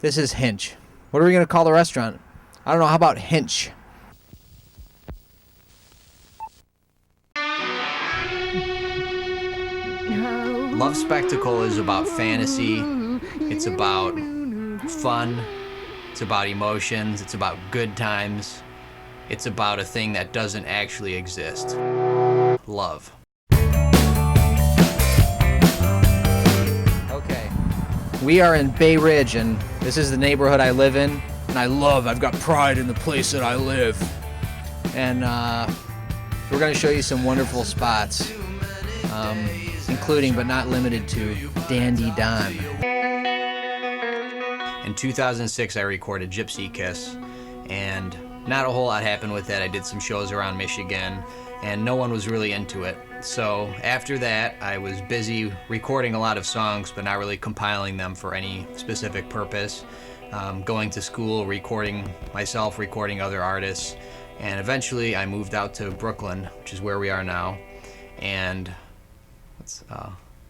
This is Hinch. What are we going to call the restaurant? I don't know. How about Hinch? Love Spectacle is about fantasy. It's about fun. It's about emotions. It's about good times. It's about a thing that doesn't actually exist. Love. Okay. We are in Bay Ridge, and this is the neighborhood I live in. And I've got pride in the place that I live. And we're going to show you some wonderful spots, including but not limited to Dandy Don. In 2006, I recorded Gypsy Kiss, and not a whole lot happened with that. I did some shows around Michigan, and no one was really into it. So after that, I was busy recording a lot of songs, but not really compiling them for any specific purpose. Going to school, recording myself, recording other artists, and eventually I moved out to Brooklyn, which is where we are now. And let's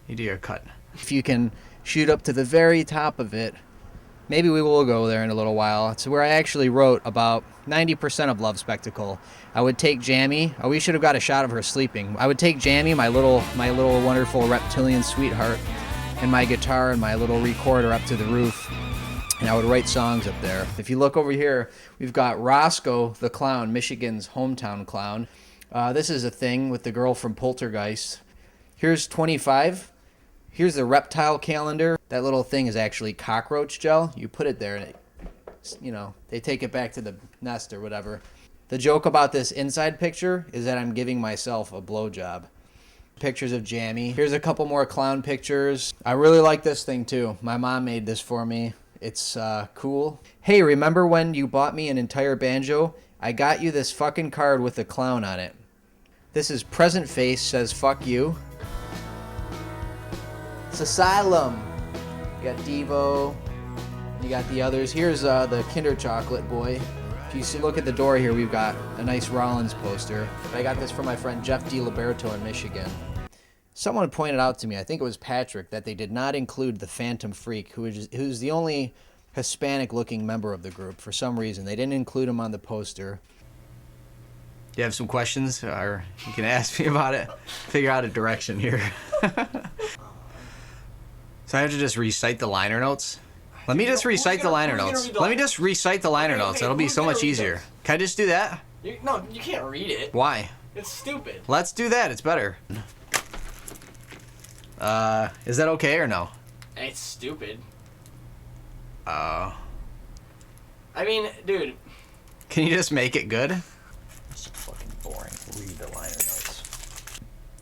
you do your cut. If you can shoot up to the very top of it, maybe we will go there in a little while. It's where I actually wrote about 90% of Love Spectacle. I would take Jamie. Oh, we should have got a shot of her sleeping. I would take Jamie, my little wonderful reptilian sweetheart, and my guitar and my little recorder up to the roof, and I would write songs up there. If you look over here, we've got Roscoe the Clown, Michigan's hometown clown. This is a thing with the girl from Poltergeist. Here's 25. Here's the reptile calendar. That little thing is actually cockroach gel. You put it there and they take it back to the nest or whatever. The joke about this inside picture is that I'm giving myself a blowjob. Pictures of Jamie. Here's a couple more clown pictures. I really like this thing too. My mom made this for me. It's cool. Hey, remember when you bought me an entire banjo? I got you this fucking card with a clown on it. This is Present Face, says fuck you. It's Asylum. You got Devo. You got the others. Here's the Kinder Chocolate Boy. If you look at the door here, we've got a nice Rollins poster. I got this from my friend Jeff DiLiberto in Michigan. Someone pointed out to me, I think it was Patrick, that they did not include the Phantom Freak, who's the only Hispanic-looking member of the group. For some reason, they didn't include him on the poster. You have some questions, or you can ask me about it. Figure out a direction here. So I have to just recite the liner notes? Let me just recite the liner notes. Let me just recite the liner notes. That'll be so much easier. Can I just do that? No, you can't read it. Why? It's stupid. Let's do that. It's better. Is that okay or no? It's stupid. Uh. I mean, dude. Can you just make it good? It's fucking boring. Read the liner notes.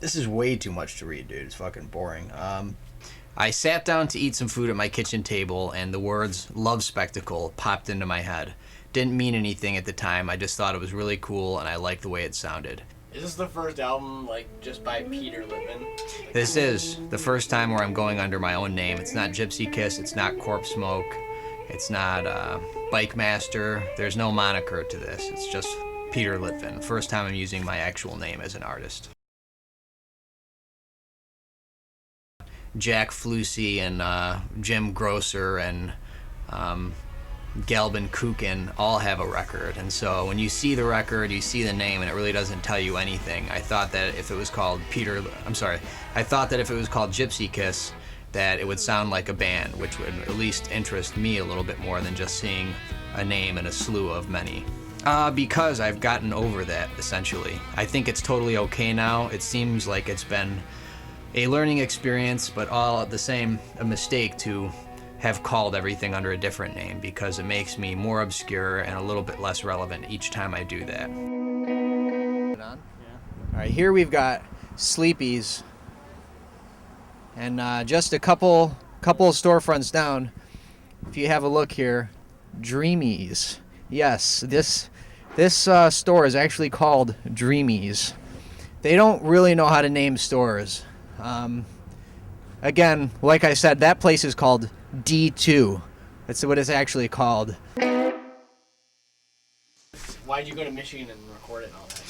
This is way too much to read, dude. It's fucking boring. I sat down to eat some food at my kitchen table, and the words Love Spectacle popped into my head. Didn't mean anything at the time. I just thought it was really cool, and I liked the way it sounded. Is this the first album, just by Peter Litvin? This is the first time where I'm going under my own name. It's not Gypsy Kiss. It's not Corpse Smoke. It's not Bike Master. There's no moniker to this. It's just Peter Litvin. First time I'm using my actual name as an artist. Jack Flusey and Jim Grosser and Galvin Kukin all have a record, and so when you see the record, you see the name, and it really doesn't tell you anything. I thought that if it was called I thought that if it was called Gypsy Kiss, that it would sound like a band, which would at least interest me a little bit more than just seeing a name in a slew of many. Because I've gotten over that, essentially. I think it's totally okay now. It seems like it's been a learning experience, but all the same a mistake to have called everything under a different name, because it makes me more obscure and a little bit less relevant each time I do that. All right, here we've got Sleepy's, and just a couple of storefronts down, if you have a look here, Dreamies. Yes, this store is actually called Dreamies. They don't really know how to name stores. Again, like I said, that place is called D2. That's what it's actually called. Why'd you go to Michigan and record it and all that?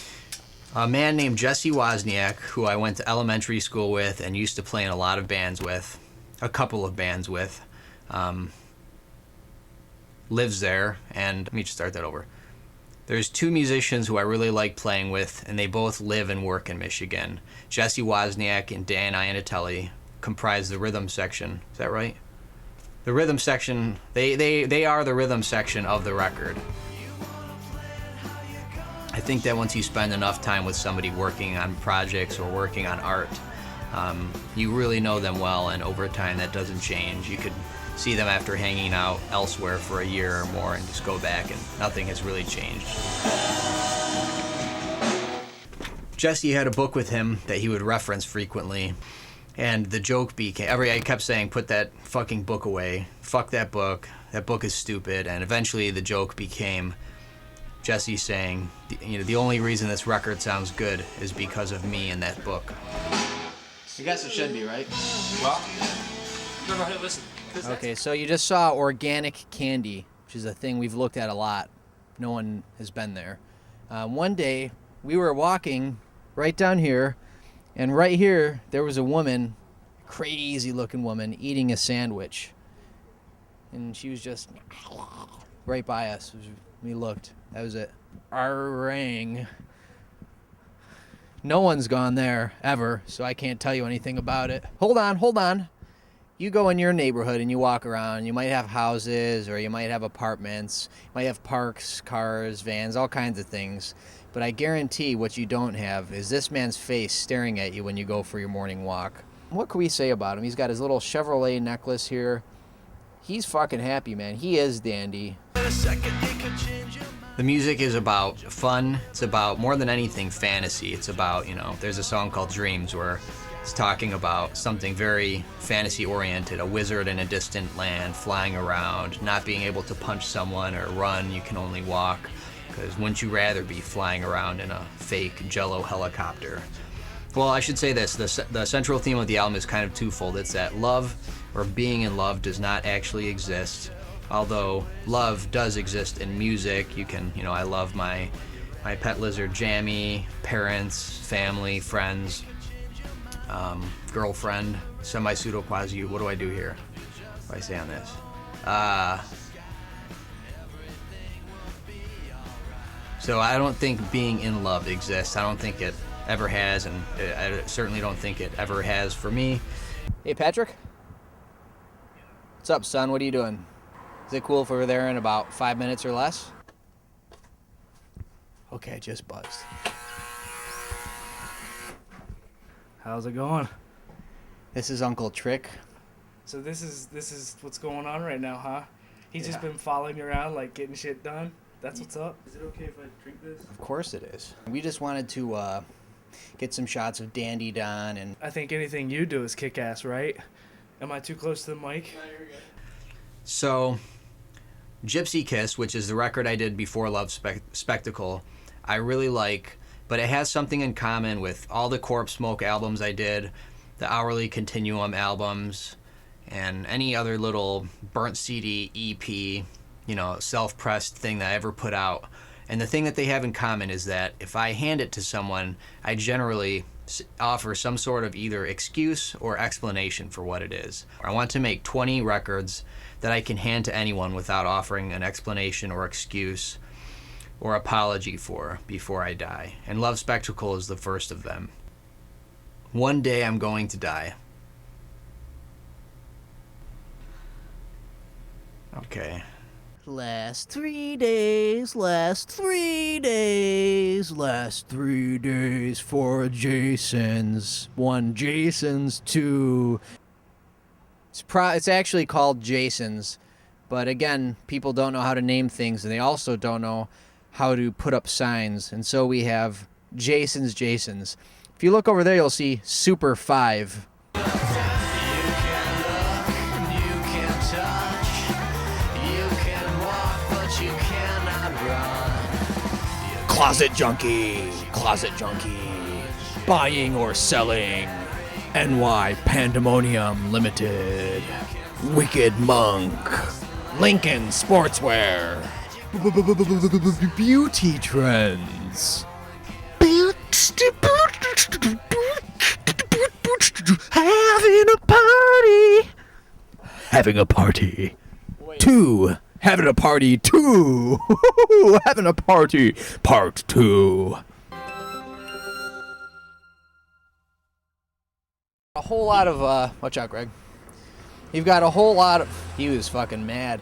A man named Jesse Wozniak, who I went to elementary school with and used to play in a lot of bands with, a couple of bands with, lives there, and let me just start that over. There's two musicians who I really like playing with, and they both live and work in Michigan. Jesse Wozniak and Dan Iannatelli comprise the rhythm section. Is that right? The rhythm section, they are the rhythm section of the record. I think that once you spend enough time with somebody working on projects or working on art, you really know them well, and over time that doesn't change. You could see them after hanging out elsewhere for a year or more and just go back and nothing has really changed. Jesse had a book with him that he would reference frequently, and the joke became, I kept saying, put that fucking book away, fuck that book is stupid, and eventually the joke became Jesse saying, the only reason this record sounds good is because of me and that book. I guess it should be, right? Well, no, hey, listen. Okay, so you just saw organic candy, which is a thing we've looked at a lot. No one has been there. One day, we were walking right down here, and right here, there was a woman, crazy-looking woman, eating a sandwich. And she was just right by us. We looked. That was it. Arrang. No one's gone there, ever, so I can't tell you anything about it. Hold on. You go in your neighborhood and you walk around. You might have houses, or you might have apartments. You might have parks, cars, vans, all kinds of things. But I guarantee what you don't have is this man's face staring at you when you go for your morning walk. What can we say about him? He's got his little Chevrolet necklace here. He's fucking happy, man. He is dandy. The music is about fun. It's about, more than anything, fantasy. It's about, there's a song called Dreams where it's talking about something very fantasy-oriented, a wizard in a distant land flying around, not being able to punch someone or run. You can only walk, because wouldn't you rather be flying around in a fake Jello helicopter? Well, I should say this. The central theme of the album is kind of twofold. It's that love, or being in love, does not actually exist. Although love does exist in music. You can, I love my pet lizard Jammy, parents, family, friends, girlfriend, semi-pseudo quasi. What do I do here? What do I say on this? So I don't think being in love exists. I don't think it ever has, and I certainly don't think it ever has for me. Hey, Patrick? What's up, son? What are you doing? Is it cool if we're there in about 5 minutes or less? Okay, just buzzed. How's it going? This is Uncle Trick. So this is what's going on right now, huh? He's just Yeah. been following you around, like getting shit done. That's what's up. Is it okay if I drink this? Of course it is. We just wanted to get some shots of Dandy Don, and I think anything you do is kick ass, right? Am I too close to the mic? So, Gypsy Kiss, which is the record I did before Love Spectacle, I really like, but it has something in common with all the Corpse Smoke albums I did, the Hourly Continuum albums, and any other little burnt CD, EP, self-pressed thing that I ever put out. And the thing that they have in common is that if I hand it to someone, I generally offer some sort of either excuse or explanation for what it is. I want to make 20 records that I can hand to anyone without offering an explanation or excuse or apology for before I die. And Love Spectacle is the first of them. One day I'm going to die. Okay. last 3 days, last 3 days, last 3 days for Jason's. 1 Jason's, 2. It's actually called Jason's, but again, people don't know how to name things, and they also don't know how to put up signs, and so we have Jason's. If you look over there, you'll see Super 5. Closet junkie, buying or selling, NY Pandemonium Limited, Wicked Monk, Lincoln Sportswear, Beauty Trends, having a party. 2 having a party 2. Having a party part 2. A whole lot of watch out, Greg. You've got a whole lot of. He was fucking mad.